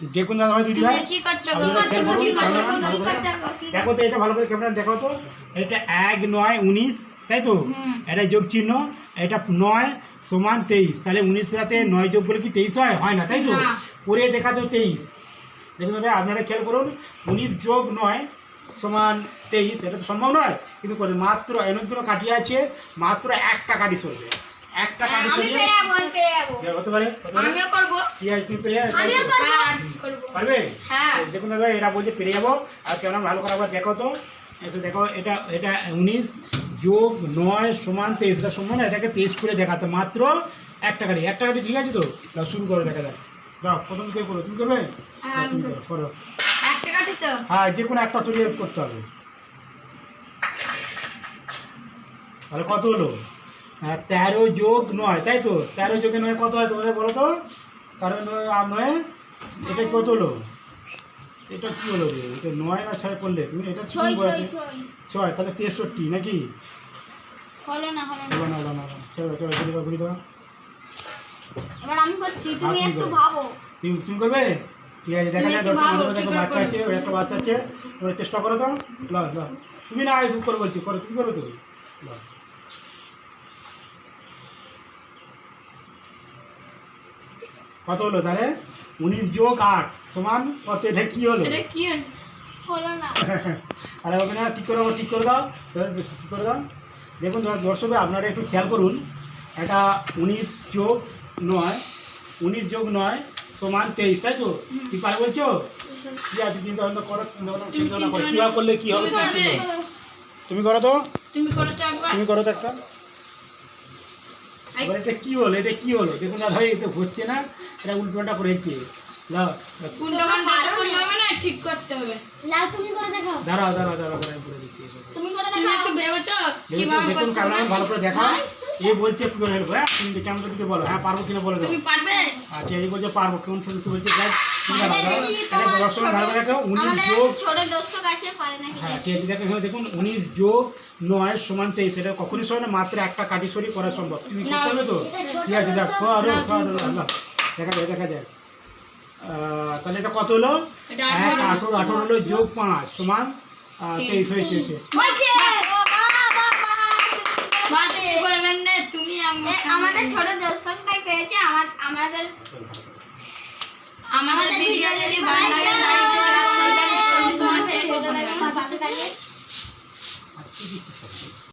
দেখুন দাদা ভাই ভিডিও কি করছো দেখো তো, এটা ভালো করে ক্যামেরা দেখো তো। এটা 1 9 19 তাই তো, এটা যোগ চিহ্ন, এটা 9 সমান 23, তাহলে 19 সাথে 9 যোগ করলে কি 23 হয়? হয় না, তাই তো। করে দেখা তো 23। দেখুন দাদা আপনারা খেয়াল করুন, 19 যোগ 9 সমান 23, এটা তো সম্ভব নয়, কিন্তু করে মাত্র অনেকগুলো কাটি আছে, মাত্র একটা কাটি সরবে, একটা কাটি সরবে। হতে পারে, আমিও করব। কি আছে তুমি পেরে পারবে? হ্যাঁ দেখুন দাদা এরা বলছে পেরে যাবো। আর কেমন ভালো করে আবার দেখো তো, এটা দেখো, এটা এটা 19 যোগ 9 সমান 23, এটা সমান, এটাকে 23 করে দেখাতে মাত্র একটা কাটি, একটা কাটি। ঠিক আছে তো, শুরু করে দেখা যাক। দাও প্রথম কে করো, তুমি করবে? তুমি করো। একটা কাটি তো? হ্যাঁ, যে কোনো একটা সরিয়ে করতে হবে। তাহলে কত হলো? 13 যোগ 9 তাই তো, 13 যোগে 9 কত হয় তোমাদের বলো তো? 13 9 আর 9, এটা কত হলো? এটা কি হলো রে? এটা 9 না 6 করলে তুমি? এটা 6 তাহলে 63 নাকি? হলো না চলো ঘুরি দাও। এবার আমি করছি, তুমি একটু ভাবো। তুমি করবে? ঠিক আছে, দেখা যায়। দেখো বাচ্চা আছে, ওই একটা বাচ্চা আছে, তোমরা চেষ্টা করো তো। তুমি না আই করে বলছি, করো, তুমি করো তুমি। কত হলো তাহলে? 19 যোগ 8 সমান কত? এটা কি হলো? হলো না। আরে ওখানে ঠিক করে ঠিক করে দাও, ঠিক করে দাও। দেখুন দর্শক আপনারা একটু খেয়াল করুন, এটা 19 যোগ 9 সমান 23 তাই তো? কি পারে বলছো? কি আছে চিন্তা ভাবনা করো, কীভাবে করলে কি হবে? তুমি করো তো, তুমি করো তো একটা। এবার এটা কি হলো? এটা কি হলো? দেখুন না ভাই, এটা হচ্ছে না, এটা উল্টোটা করেছে। ঠিক করতে হবে। দাঁড়াও করে দিচ্ছি। তুমি একটু ভেবেছো কিভাবে দেখুন ক্যামেরা ভালো করে দেখা। এ বলছে কি করে হেল্প? হ্যাঁ, তুমি ক্যামেরা দিকে বলো, হ্যাঁ পারবো কিনা বলে দাও। তুমি পারবে? আচ্ছা, এই বলছে পারবো, কেমন সদস্য বলছে গাইস, তুমি দাঁড়াও। এটা দর্শক ভালো করে দেখো, 19 যোগ, ছোট দর্শক আছে, পারে নাকি? হ্যাঁ ঠিক আছে, দেখুন 19 যোগ 9 সমান 23, এটা কখনই সমান না, মাত্র একটা কাটি সরি করা সম্ভব। তুমি করতে হবে তো? ঠিক আছে, দেখো আরো দেখা যায়। তাহলে এটা কত হলো? 18 হলো যোগ 5 সমান 23 হয়েছে। আমাদের ছোট দর্শকটাই পেয়েছে। আমাদের ভিডিও যদি ভালো লাগে লাইক করবেন, সাবস্ক্রাইব করবেন, পাশে থাকবেন।